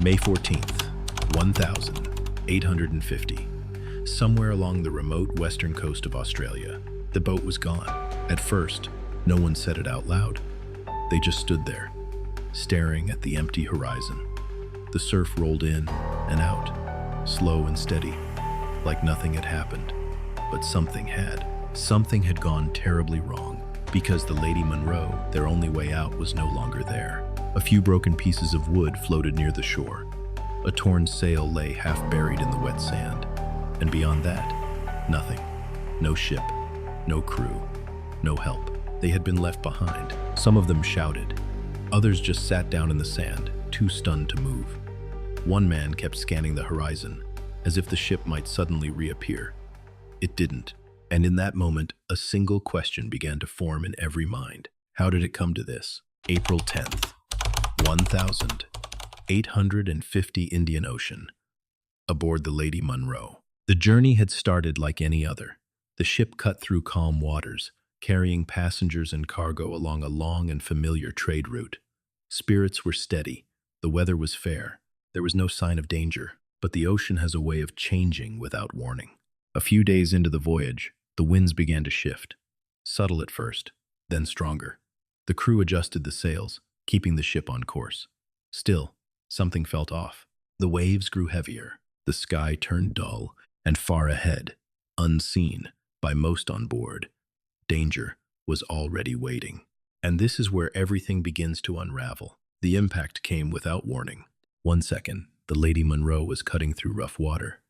May 14th, 1850. Somewhere along the remote western coast of Australia, the boat was gone. At first, no one said it out loud. They just stood there, staring at the empty horizon. The surf rolled in and out, slow and steady, like nothing had happened. But something had. Something had gone terribly wrong, because the Lady Munro, their only way out, was no longer there. A few broken pieces of wood floated near the shore. A torn sail lay half buried in the wet sand. And beyond that, nothing. No ship, no crew, no help. They had been left behind. Some of them shouted. Others just sat down in the sand, too stunned to move. One man kept scanning the horizon, as if the ship might suddenly reappear. It didn't. And in that moment, a single question began to form in every mind. How did it come to this? April 10th, 1850, Indian Ocean. Aboard the Lady Munro. The journey had started like any other. The ship cut through calm waters, carrying passengers and cargo along a long and familiar trade route. Spirits were steady. The weather was fair. There was no sign of danger, but the ocean has a way of changing without warning. A few days into the voyage, the winds began to shift. Subtle at first, then stronger. The crew adjusted the sails, keeping the ship on course. Still, something felt off. The waves grew heavier. The sky turned dull, and far ahead, unseen by most on board, danger was already waiting. And this is where everything begins to unravel. The impact came without warning. 1 second, the Lady Munro was cutting through rough water.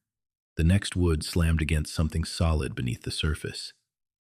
The next wood slammed against something solid beneath the surface.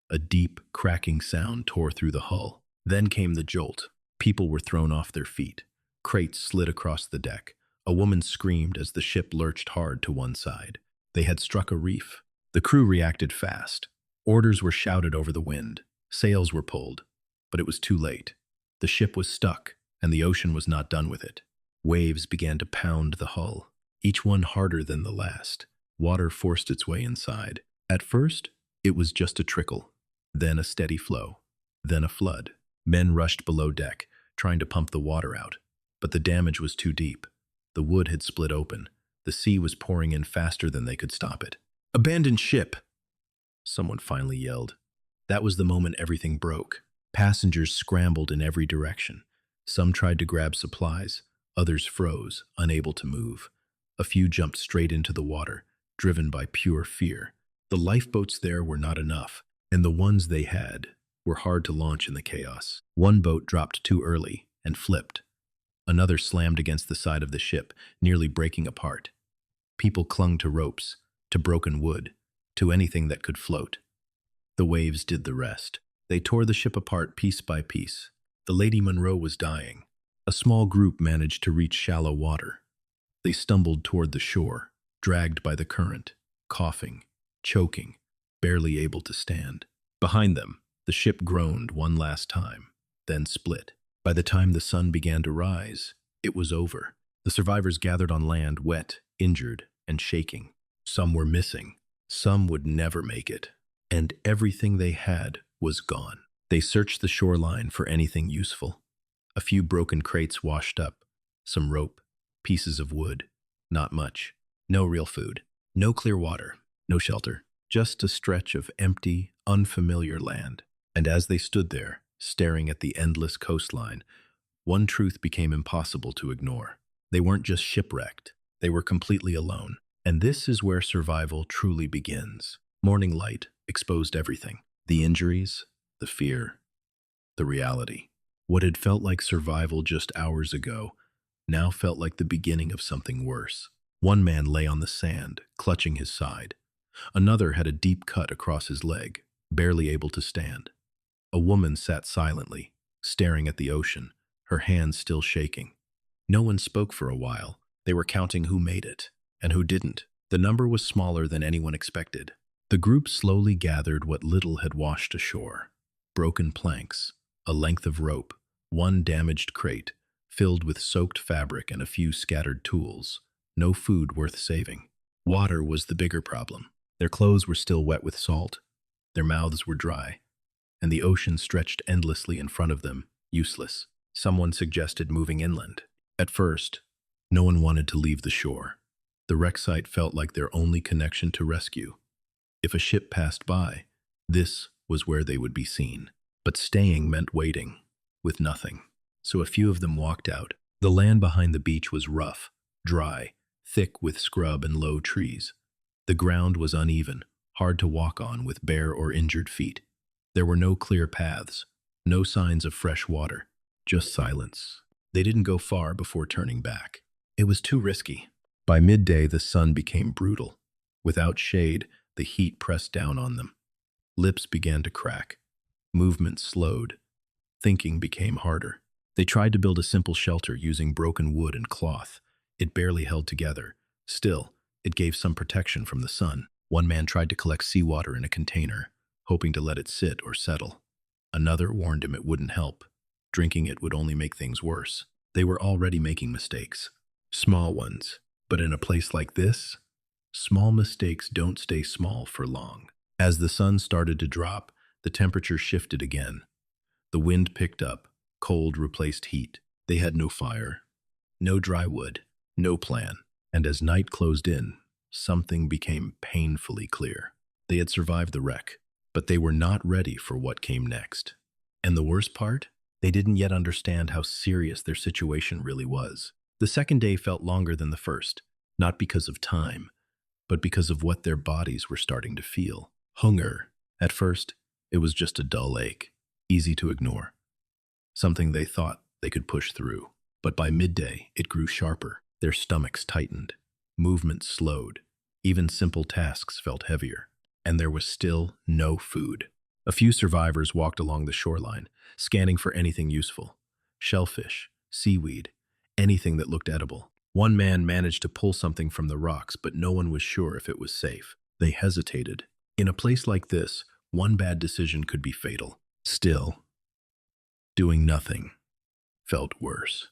A deep, cracking sound tore through the hull. Then came the jolt. People were thrown off their feet. Crates slid across the deck. A woman screamed as the ship lurched hard to one side. They had struck a reef. The crew reacted fast. Orders were shouted over the wind. Sails were pulled. But it was too late. The ship was stuck, and the ocean was not done with it. Waves began to pound the hull, each one harder than the last. Water forced its way inside. At first, it was just a trickle, then a steady flow, then a flood. Men rushed below deck, trying to pump the water out. But the damage was too deep. The wood had split open. The sea was pouring in faster than they could stop it. "Abandon ship!" someone finally yelled. That was the moment everything broke. Passengers scrambled in every direction. Some tried to grab supplies. Others froze, unable to move. A few jumped straight into the water, driven by pure fear. The lifeboats there were not enough, and the ones they had were hard to launch in the chaos. One boat dropped too early and flipped. Another slammed against the side of the ship, nearly breaking apart. People clung to ropes, to broken wood, to anything that could float. The waves did the rest. They tore the ship apart piece by piece. The Lady Munro was dying. A small group managed to reach shallow water. They stumbled toward the shore, dragged by the current, coughing, choking, barely able to stand. Behind them, the ship groaned one last time, then split. By the time the sun began to rise, it was over. The survivors gathered on land, wet, injured, and shaking. Some were missing. Some would never make it. And everything they had was gone. They searched the shoreline for anything useful. A few broken crates washed up, some rope, pieces of wood, not much. No real food, no clear water, no shelter, just a stretch of empty, unfamiliar land. And as they stood there, staring at the endless coastline, one truth became impossible to ignore. They weren't just shipwrecked, they were completely alone. And this is where survival truly begins. Morning light exposed everything. The injuries, the fear, the reality. What had felt like survival just hours ago now felt like the beginning of something worse. One man lay on the sand, clutching his side. Another had a deep cut across his leg, barely able to stand. A woman sat silently, staring at the ocean, her hands still shaking. No one spoke for a while. They were counting who made it and who didn't. The number was smaller than anyone expected. The group slowly gathered what little had washed ashore. Broken planks, a length of rope, one damaged crate, filled with soaked fabric and a few scattered tools. No food worth saving. Water was the bigger problem. Their clothes were still wet with salt. Their mouths were dry. And the ocean stretched endlessly in front of them, useless. Someone suggested moving inland. At first, No one wanted to leave the shore. The wreck site felt like their only connection to rescue. If a ship passed by, this was where they would be seen. But staying meant waiting, with nothing. So a few of them walked out. The land behind the beach was rough, dry, thick with scrub and low trees. The ground was uneven, hard to walk on with bare or injured feet. There were no clear paths, no signs of fresh water, just silence. They didn't go far before turning back. It was too risky. By midday, the sun became brutal. Without shade, the heat pressed down on them. Lips began to crack. Movement slowed. Thinking became harder. They tried to build a simple shelter using broken wood and cloth. It barely held together. Still, it gave some protection from the sun. One man tried to collect seawater in a container, hoping to let it sit or settle. Another warned him it wouldn't help. Drinking it would only make things worse. They were already making mistakes. Small ones. But in a place like this, small mistakes don't stay small for long. As the sun started to drop, the temperature shifted again. The wind picked up. Cold replaced heat. They had no fire, no dry wood, no plan. And as night closed in, something became painfully clear. They had survived the wreck, but they were not ready for what came next. And the worst part? They didn't yet understand how serious their situation really was. The second day felt longer than the first, not because of time, but because of what their bodies were starting to feel. Hunger. At first, it was just a dull ache, easy to ignore. Something they thought they could push through. But by midday, it grew sharper. Their stomachs tightened. Movement slowed. Even simple tasks felt heavier. And there was still no food. A few survivors walked along the shoreline, scanning for anything useful. Shellfish, seaweed, anything that looked edible. One man managed to pull something from the rocks, but no one was sure if it was safe. They hesitated. In a place like this, one bad decision could be fatal. Still, doing nothing felt worse.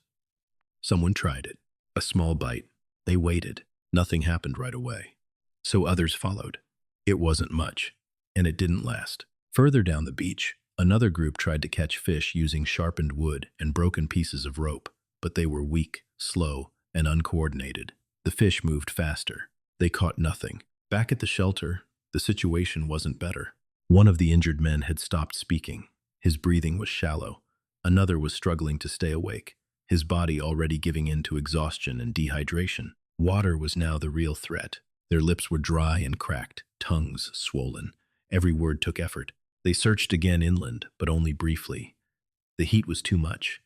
Someone tried it. A small bite. They waited. Nothing happened right away. So others followed. It wasn't much, and it didn't last. Further down the beach, another group tried to catch fish using sharpened wood and broken pieces of rope, but they were weak, slow, and uncoordinated. The fish moved faster. They caught nothing. Back at the shelter, the situation wasn't better. One of the injured men had stopped speaking. His breathing was shallow. Another was struggling to stay awake, his body already giving in to exhaustion and dehydration. Water was now the real threat. Their lips were dry and cracked, tongues swollen. Every word took effort. They searched again inland, but only briefly. The heat was too much.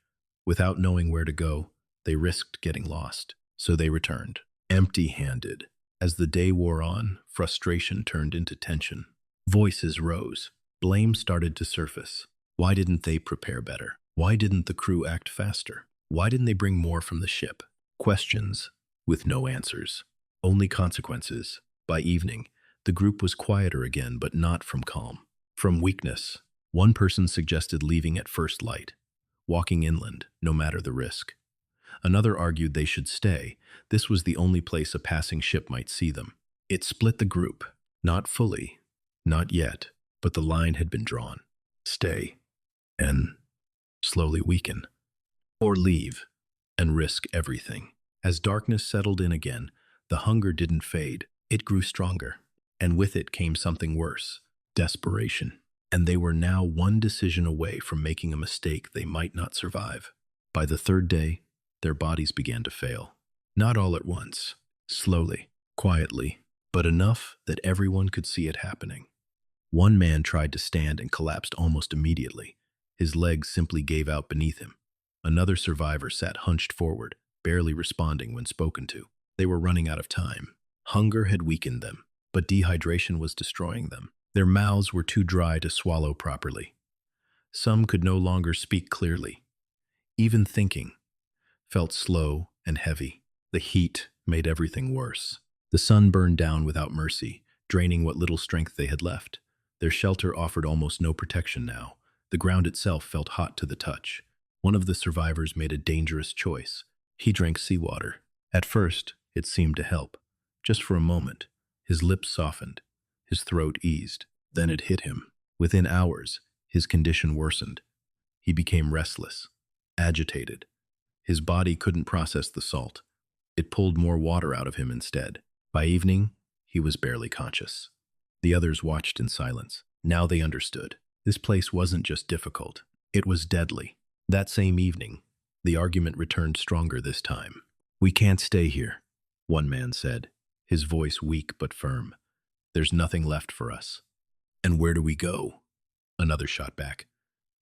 Without knowing where to go, they risked getting lost. So they returned, empty-handed. As the day wore on, frustration turned into tension. Voices rose. Blame started to surface. Why didn't they prepare better? Why didn't the crew act faster? Why didn't they bring more from the ship? Questions with no answers. Only consequences. By evening, the group was quieter again, but not from calm. From weakness. One person suggested leaving at first light, walking inland, no matter the risk. Another argued they should stay. This was the only place a passing ship might see them. It split the group. Not fully, not yet, but the line had been drawn. Stay and slowly weaken. Or leave and risk everything. As darkness settled in again, the hunger didn't fade. It grew stronger. And with it came something worse, desperation. And they were now one decision away from making a mistake they might not survive. By the third day, their bodies began to fail. Not all at once, slowly, quietly, but enough that everyone could see it happening. One man tried to stand and collapsed almost immediately. His legs simply gave out beneath him. Another survivor sat hunched forward, barely responding when spoken to. They were running out of time. Hunger had weakened them, but dehydration was destroying them. Their mouths were too dry to swallow properly. Some could no longer speak clearly. Even thinking felt slow and heavy. The heat made everything worse. The sun burned down without mercy, draining what little strength they had left. Their shelter offered almost no protection now. The ground itself felt hot to the touch. One of the survivors made a dangerous choice. He drank seawater. At first, it seemed to help. Just for a moment, his lips softened. His throat eased. Then it hit him. Within hours, his condition worsened. He became restless, agitated. His body couldn't process the salt. It pulled more water out of him instead. By evening, he was barely conscious. The others watched in silence. Now they understood. This place wasn't just difficult, it was deadly. That same evening, the argument returned stronger this time. "We can't stay here," one man said, his voice weak but firm. "There's nothing left for us." "And where do we go?" Another shot back.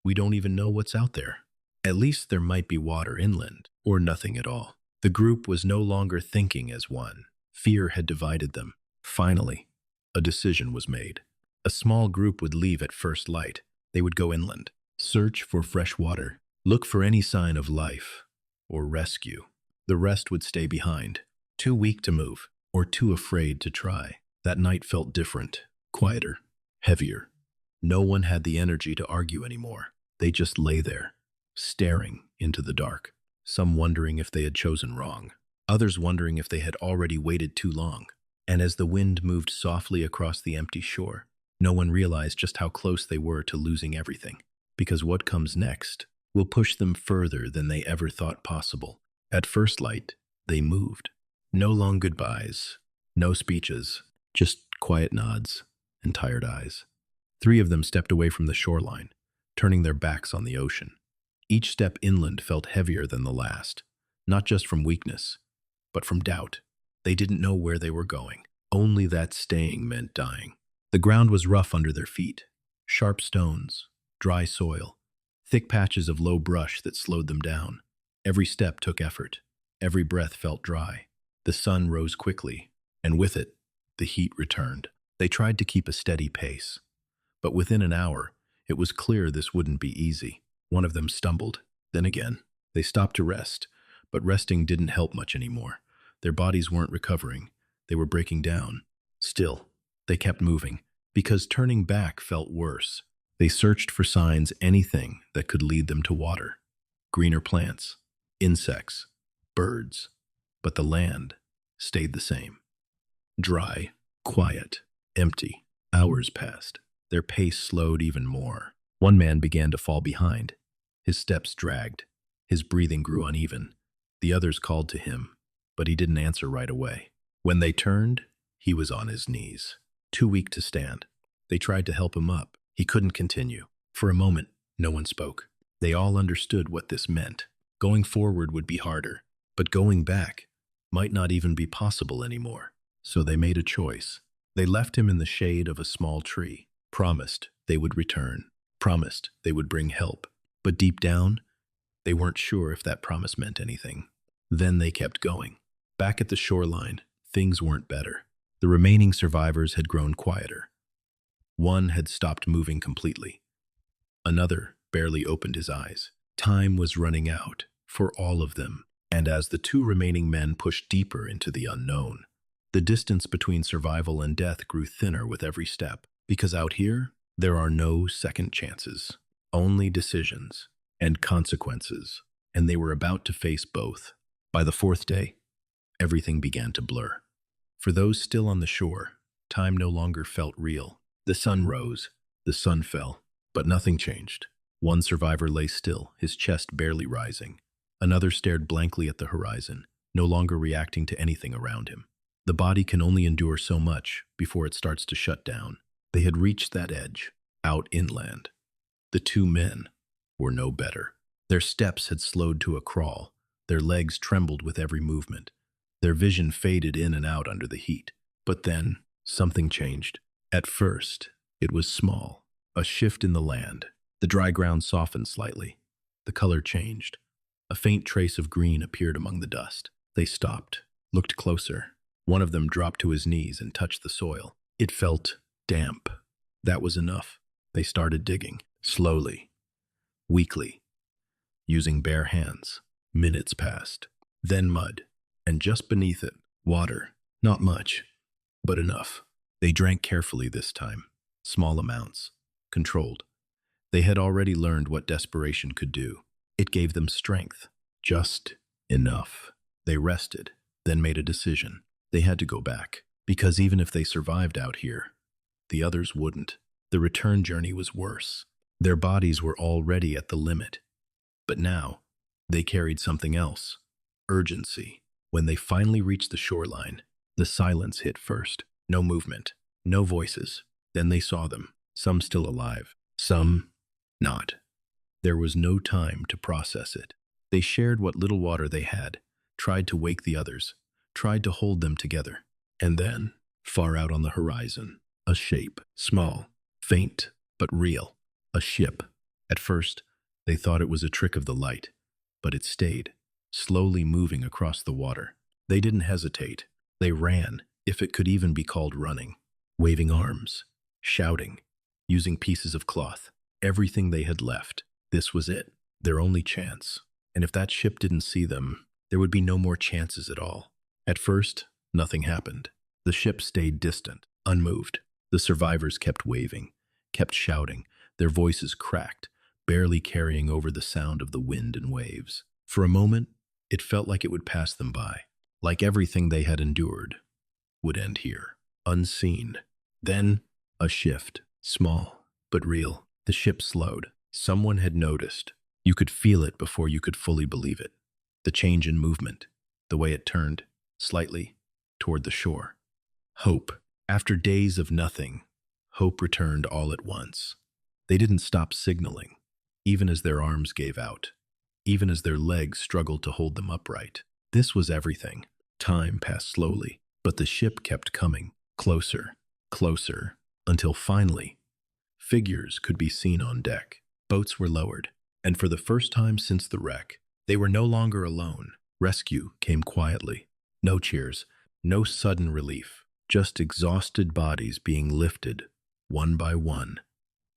"We don't even know what's out there. At least there might be water inland, or nothing at all." The group was no longer thinking as one. Fear had divided them. Finally, a decision was made. A small group would leave at first light. They would go inland, search for fresh water, look for any sign of life, or rescue. The rest would stay behind, too weak to move, or too afraid to try. That night felt different, quieter, heavier. No one had the energy to argue anymore. They just lay there, staring into the dark. Some wondering if they had chosen wrong, others wondering if they had already waited too long. And as the wind moved softly across the empty shore, no one realized just how close they were to losing everything. Because what comes next will push them further than they ever thought possible. At first light, they moved. No long goodbyes, no speeches, just quiet nods and tired eyes. 3 of them stepped away from the shoreline, turning their backs on the ocean. Each step inland felt heavier than the last, not just from weakness, but from doubt. They didn't know where they were going. Only that staying meant dying. The ground was rough under their feet. Sharp stones, dry soil, thick patches of low brush that slowed them down. Every step took effort. Every breath felt dry. The sun rose quickly, and with it, the heat returned. They tried to keep a steady pace, but within an hour, it was clear this wouldn't be easy. One of them stumbled. Then again, they stopped to rest, but resting didn't help much anymore. Their bodies weren't recovering. They were breaking down. Still, they kept moving, because turning back felt worse. They searched for signs, anything that could lead them to water. Greener plants, insects, birds. But the land stayed the same. Dry, quiet, empty. Hours passed. Their pace slowed even more. One man began to fall behind. His steps dragged. His breathing grew uneven. The others called to him, but he didn't answer right away. When they turned, he was on his knees, too weak to stand. They tried to help him up. He couldn't continue. For a moment, no one spoke. They all understood what this meant. Going forward would be harder, but going back might not even be possible anymore. So they made a choice. They left him in the shade of a small tree, promised they would return, promised they would bring help. But deep down, they weren't sure if that promise meant anything. Then they kept going. Back at the shoreline, things weren't better. The remaining survivors had grown quieter. One had stopped moving completely. Another barely opened his eyes. Time was running out for all of them. And as the 2 remaining men pushed deeper into the unknown, the distance between survival and death grew thinner with every step. Because out here, there are no second chances, only decisions and consequences, and they were about to face both. By the 4th day, everything began to blur. For those still on the shore, time no longer felt real. The sun rose, the sun fell, but nothing changed. One survivor lay still, his chest barely rising. Another stared blankly at the horizon, no longer reacting to anything around him. The body can only endure so much before it starts to shut down. They had reached that edge, out inland. The 2 men were no better. Their steps had slowed to a crawl. Their legs trembled with every movement. Their vision faded in and out under the heat. But then, something changed. At first, it was small, a shift in the land. The dry ground softened slightly. The color changed. A faint trace of green appeared among the dust. They stopped, looked closer. One of them dropped to his knees and touched the soil. It felt damp. That was enough. They started digging, slowly, weakly, using bare hands. Minutes passed. Then mud, and just beneath it, water. Not much, but enough. They drank carefully this time, small amounts, controlled. They had already learned what desperation could do. It gave them strength, just enough. They rested, then made a decision. They had to go back, because even if they survived out here, the others wouldn't. The return journey was worse. Their bodies were already at the limit. But now, they carried something else. Urgency. When they finally reached the shoreline, the silence hit first. No movement, no voices. Then they saw them, some still alive, some not. There was no time to process it. They shared what little water they had, tried to wake the others, tried to hold them together. And then, far out on the horizon, a shape, small, faint, but real, a ship. At first, they thought it was a trick of the light, but it stayed, slowly moving across the water. They didn't hesitate. They ran, if it could even be called running, waving arms, shouting, using pieces of cloth, everything they had left. This was it, their only chance. And if that ship didn't see them, there would be no more chances at all. At first, nothing happened. The ship stayed distant, unmoved. The survivors kept waving, kept shouting, their voices cracked, barely carrying over the sound of the wind and waves. For a moment, it felt like it would pass them by, like everything they had endured would end here, unseen. Then, a shift, small but real. The ship slowed. Someone had noticed. You could feel it before you could fully believe it. The change in movement, the way it turned, slightly, toward the shore. Hope. After days of nothing, hope returned all at once. They didn't stop signaling, even as their arms gave out, even as their legs struggled to hold them upright. This was everything. Time passed slowly, but the ship kept coming, closer, closer, until finally, figures could be seen on deck. Boats were lowered, and for the first time since the wreck, they were no longer alone. Rescue came quietly. No cheers, no sudden relief, just exhausted bodies being lifted, one by one,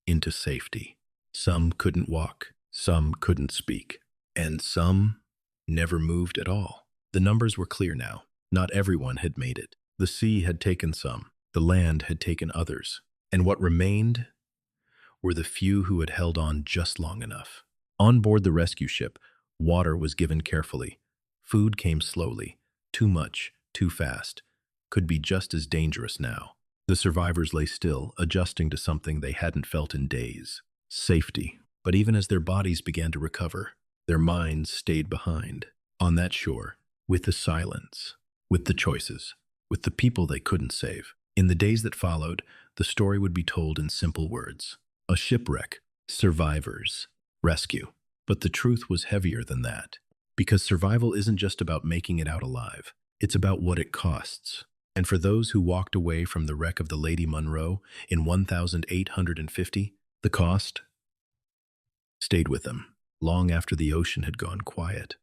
into safety. Some couldn't walk, some couldn't speak, and some never moved at all. The numbers were clear now. Not everyone had made it. The sea had taken some, the land had taken others, and what remained were the few who had held on just long enough. On board the rescue ship, water was given carefully. Food came slowly. Too much, too fast, could be just as dangerous now. The survivors lay still, adjusting to something they hadn't felt in days. Safety. But even as their bodies began to recover, their minds stayed behind. On that shore, with the silence, with the choices, with the people they couldn't save. In the days that followed, the story would be told in simple words. A shipwreck, survivors, rescue. But the truth was heavier than that. Because survival isn't just about making it out alive. It's about what it costs. And for those who walked away from the wreck of the Lady Munro in 1850, the cost stayed with them long after the ocean had gone quiet.